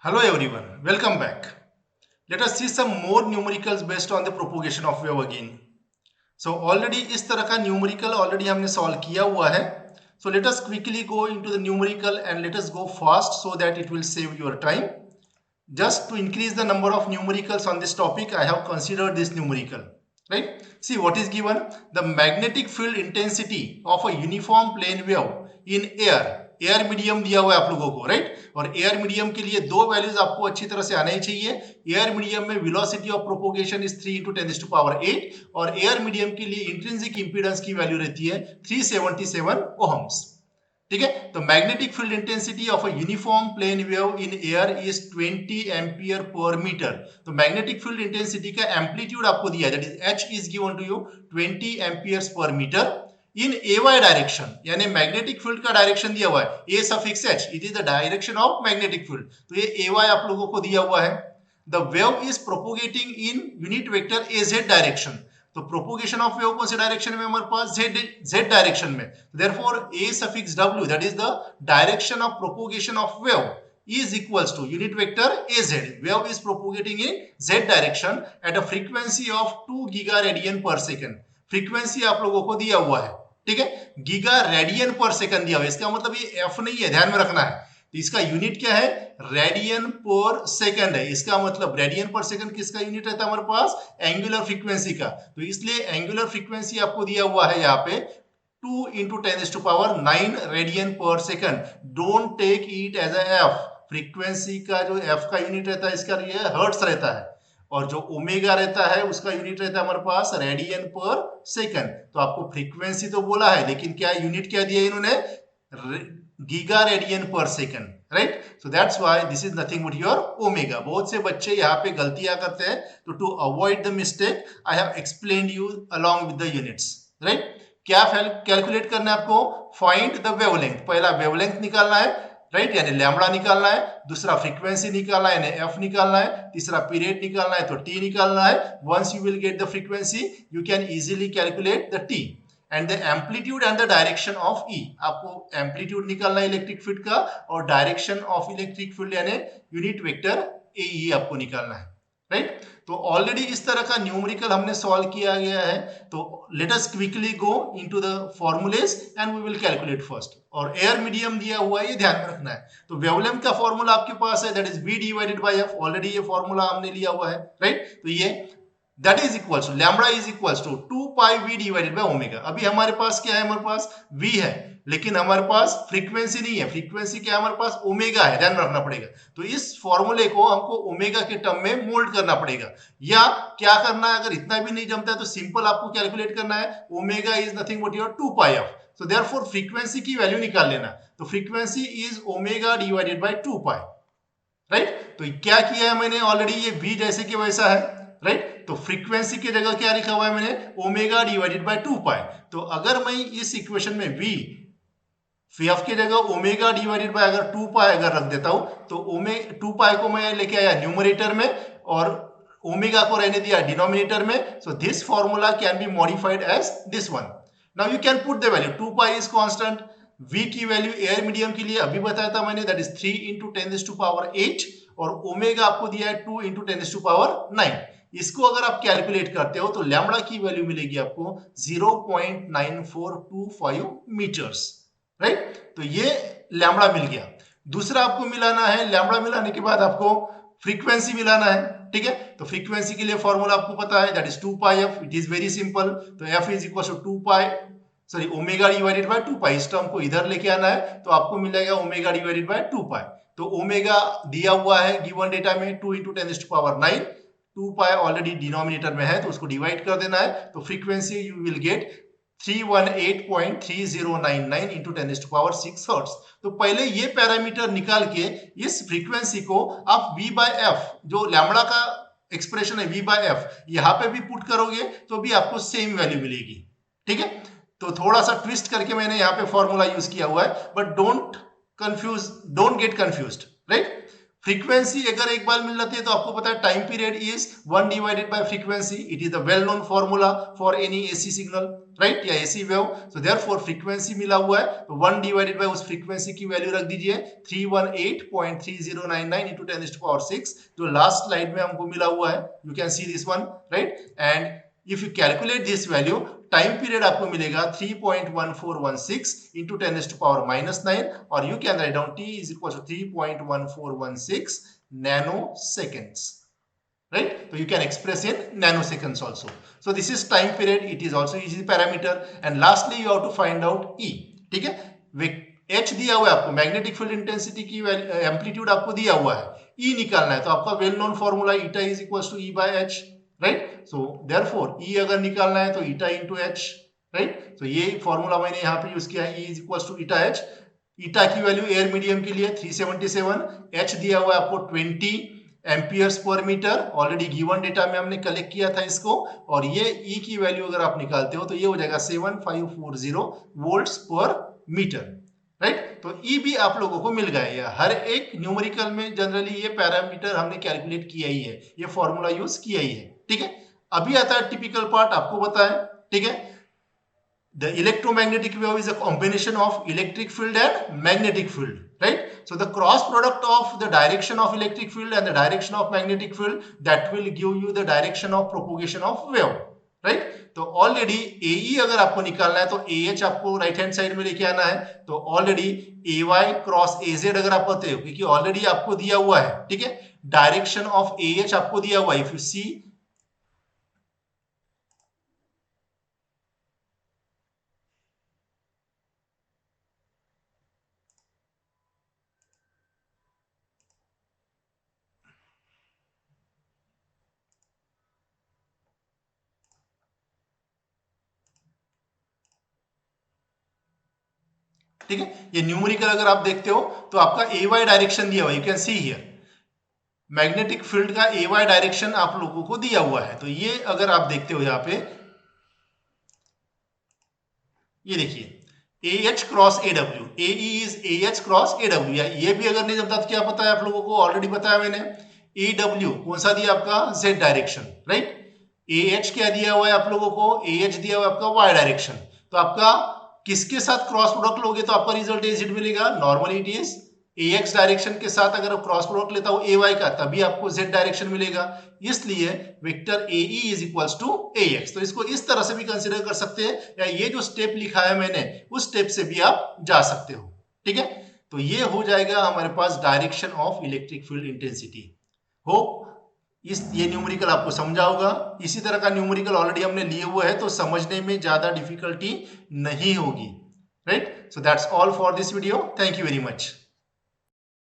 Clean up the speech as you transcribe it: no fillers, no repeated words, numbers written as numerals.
Hello everyone, welcome back. Let us see some more numericals based on the propagation of wave again. So already इस तरह का numerical already हमने solve किया हुआ है. So let us quickly go into the numerical and let us go fast so that it will save your time. Just to increase the number of numericals on this topic, I have considered this numerical. Right? See what is given. The magnetic field intensity of a uniform plane wave in air. Air medium दिया हुआ है आप लोगों को, right? और air medium के लिए दो वैल्यूज आपको अच्छी तरह से आना ही चाहिए. एयर मीडियम में वेलोसिटी ऑफ प्रोपोगेशन इज 3 × 10⁸ और एयर मीडियम के लिए इंट्रिंसिक इंपीडेंस की वैल्यू रहती है 377 ओहम्स. ठीक है, तो magnetic field intensity of a uniform plane wave in air is 20 ampere per metre. तो मैग्नेटिक फील्ड इंटेंसिटी का एम्पलीट्यूड आपको दिया है, that is H is given to you 20 amperes per metre in a y direction. यानी magnetic field का direction दिया हुआ है a suffix H, it is the direction of magnetic field. तो ये ए वाई आप लोगों को दिया हुआ है. The wave is propagating in unit vector A Z direction. तो प्रोपोगेशन ऑफ वेव कौन से डायरेक्शन में हमारे पास जेड डायरेक्शन में. Therefore A suffix W that is the direction of propagation of wave is equals to unit vector az. Wave is propagating in z direction at a frequency of 2 gigaradian per second. Frequency आप लोगों को दिया हुआ है, ठीक है, giga radian per second दिया हुआ है. इसका मतलब ये एफ नहीं है, ध्यान में रखना है. तो इसका यूनिट क्या है, रेडियन पर सेकंड है. इसका मतलब रेडियन पर सेकंड किसका यूनिट रहता है हमारे पास, एंगुलर फ्रीक्वेंसी का. तो इसलिए एंगुलर फ्रीक्वेंसी आपको दिया हुआ है यहाँ पे 2 × 10⁹ radian per second. Don't take it as a f. Frequency का जो एफ का यूनिट रहता है इसका ये हर्ट्ज रहता है, और जो ओमेगा रहता है उसका यूनिट रहता है हमारे पास रेडियन पर सेकंड. तो आपको फ्रीक्वेंसी तो बोला है, लेकिन क्या यूनिट क्या दिया इन्होंने, giga radian per second, right? So that's why this is nothing but your omega. बहुत से बच्चे यहाँ पे गलतियां करते हैं, तो to avoid the mistake I have explained you along with the units, right? क्या कैलकुलेट करना है आपको, फाइंड द वेवलेंथ. पहला वेवलेंथ निकालना है, राइट, यानी लैम्बडा निकालना है. दूसरा फ्रीक्वेंसी निकालना है, यानी एफ निकालना है. तीसरा पीरियड निकालना है, तो टी निकालना है. Once you will get the frequency you can easily calculate the T and the amplitude and the direction of E. आपको एम्पलीट्यूड निकालना है इलेक्ट्रिक फील्ड का, और डायरेक्शन ऑफ इलेक्ट्रिक फील्ड यानी यूनिट वेक्टर ए ई आपको निकालना है, राइट? तो ऑलरेडी इस तरह का न्यूमेरिकल हमने सॉल्व किया गया है. तो let us quickly go into the formulae and we will calculate first. और एयर मीडियम दिया हुआ है, ये ध्यान में रखना है. तो वेवलेंथ का फॉर्मूला आपके पास है, that is v divided by f. Already ये फॉर्मूला हमने लिया हुआ है, राइट? तो ये that is equals to lambda is equals to 2 pi v divided by omega. अभी हमारे पास क्या है, हमारे पास v है, लेकिन हमारे पास फ्रीक्वेंसी नहीं है. फ्रीक्वेंसी क्या है हमारे पास, ओमेगा है, ध्यान रखना पड़ेगा. तो इस फॉर्मूले को हमको ओमेगा के टर्म में मोल्ड करना पड़ेगा. या क्या करना है, अगर इतना भी नहीं जमता है तो सिंपल आपको कैलकुलेट करना है, omega is nothing but your 2 pi F. So therefore frequency की वैल्यू निकाल लेना. तो frequency is omega divided by 2 pi, right? तो क्या किया है मैंने ऑलरेडी, ये v जैसे कि वैसा है, राइट? तो फ्रीक्वेंसी की जगह क्या लिखा हुआ है मैंने, ओमेगा डिवाइडेड बाय 2 पाई. तो अगर मैं इस इक्वेशन में v एफ की जगह ओमेगा डिवाइडेड बाय अगर 2 पाई अगर रख देता हूं, तो 2 पाई को मैं लेके आया न्यूमरेटर में और ओमेगा को रहने दिया डिनोमिनेटर में. So this formula can be modified as this one. Now you can put the value. 2 pi is constant. V की वैल्यू एयर मीडियम के लिए अभी बताया था मैंने, दैट इज 3 × 10⁸, और ओमेगा आपको दिया है 2 × 10⁹. इसको अगर आप कैलकुलेट करते हो तो लैम्बडा की वैल्यू मिलेगी आपको 0.9425 मीटर्स, राइट? तो ये लैम्बडा मिल गया. दूसरा आपको मिलाना है, लैम्बडा मिलाने के बाद आपको फ्रीक्वेंसी मिलाना है, ठीक है? तो फ्रीक्वेंसी के लिए फॉर्मूला आपको पता है, that is 2 pi F. It is very simple. तो F is equal to 2 pi sorry omega divided by 2 pi. इस टर्म को इधर लेके आना है, तो आपको मिलेगा ओमेगा डिवाइडेड बाय 2 पाई. तो ओमेगा दिया हुआ है गिवन डेटा में 2 × 10⁹. 2 पाई ऑलरेडी डिनोमिनेटर में है, तो उसको डिवाइड कर देना है. तो frequency you will gate 318.3099 × 10⁶ hertz. तो पहले ये पैरामीटर निकाल के इस फ्रीक्वेंसी को आप v बाय एफ, जो लैम्बडा का एक्सप्रेशन है v बाय एफ, यहां पे भी पुट करोगे तो भी आपको सेम वैल्यू मिलेगी, ठीक है? तो थोड़ा सा ट्विस्ट करके मैंने यहाँ पे फॉर्मूला यूज किया हुआ है, but don't get confused, right? Frequency अगर एक बार मिल जाती है तो आपको पता है time period is 1 divided by frequency. It is the well known formula for any AC signal, right, या AC wave. So therefore frequency मिला हुआ है तो 1 डिवाइडेड बाय उस फ्रीक्वेंसी की वैल्यू रख दीजिए 318.3099 into 10⁶, जो लास्ट स्लाइड में हमको मिला हुआ है. You can see this one, right. And if you calculate this value, time period आपको मिलेगा 3.1416 into 10⁻⁹, और you can write down t is equal to 3.1416 nanoseconds, right? So you can express in nanoseconds also. So this is time period. It is also easy parameter. And lastly you have to find out E. ठीक है, H दिया हुआ है आपको, magnetic field intensity की amplitude आपको दिया हुआ है. E निकालना है तो आपका well known formula eta is equals to E by H, right. So therefore E अगर निकालना है तो ईटा इंटू H, राइट. तो ये फॉर्मूला मैंने यहाँ पे यूज किया है, E is equals to eta H. Eta की वैल्यू एयर मीडियम के लिए 377, H दिया हुआ है आपको 20 amperes per metre. Already given data में हमने कलेक्ट किया था इसको, और ये E की वैल्यू अगर आप निकालते हो तो ये हो जाएगा 7540 वोल्ट्स पर मीटर, राइट. तो E भी आप लोगों को मिल गया. हर एक न्यूमेरिकल में जनरली ये पैरामीटर हमने कैलकुलेट किया ही है, ये फॉर्मूला यूज किया ही है, ठीक है. अभी आता है टिपिकल पार्ट, आपको बताएं, ठीक है. The electromagnetic wave is a combination of electric field and magnetic field, right? So the cross product of the direction of electric field and the direction of magnetic field, that will give you the direction of propagation of wave, right? तो already AE अगर आपको निकालना है तो AH आपको right hand side में लेके आना है. तो ऑलरेडी AY क्रॉस AZ अगर आप पते हो, क्योंकि ऑलरेडी आपको दिया हुआ है, ठीक है. डायरेक्शन ऑफ AH आपको दिया हुआ है. इफ यू सी, ठीक है. ये न्यूमेरिकल अगर आप देखते हो तो आपका AY डायरेक्शन दिया हुआ है. You can see here magnetic field का AY डायरेक्शन आप लोगों को दिया हुआ है. तो ये अगर आप देखते हो यहाँ पे, ये देखिए AH cross AW, AE is AH cross AW. या ये भी अगर नहीं जानता तो क्या पता है आप लोगों को, ऑलरेडी बताया मैंने. AW कौन सा दिया आपका, Z डायरेक्शन, राइट. AH क्या दिया हुआ है आप लोगों को, AH दिया हुआ है आपका Y डायरेक्शन. तो आपका किसके साथ क्रॉस प्रोडक्ट लोगे तो आपका रिजल्ट AZ मिलेगा. Normally it is AX direction के साथ अगर क्रॉस प्रोडक्ट लेता हूं AY का, तभी आपको Z डायरेक्शन मिलेगा. इसलिए vector AE is equals to AX. तो इसको इस तरह से भी कंसीडर कर सकते हैं, या ये जो स्टेप लिखा है मैंने उस स्टेप से भी आप जा सकते हो, ठीक है. तो ये हो जाएगा हमारे पास direction of electric field intensity. Hope ये न्यूमेरिकल आपको समझा होगा. इसी तरह का न्यूमेरिकल ऑलरेडी हमने लिए हुए हैं, तो समझने में ज्यादा डिफिकल्टी नहीं होगी, right. So that's all for this video. Thank you very much.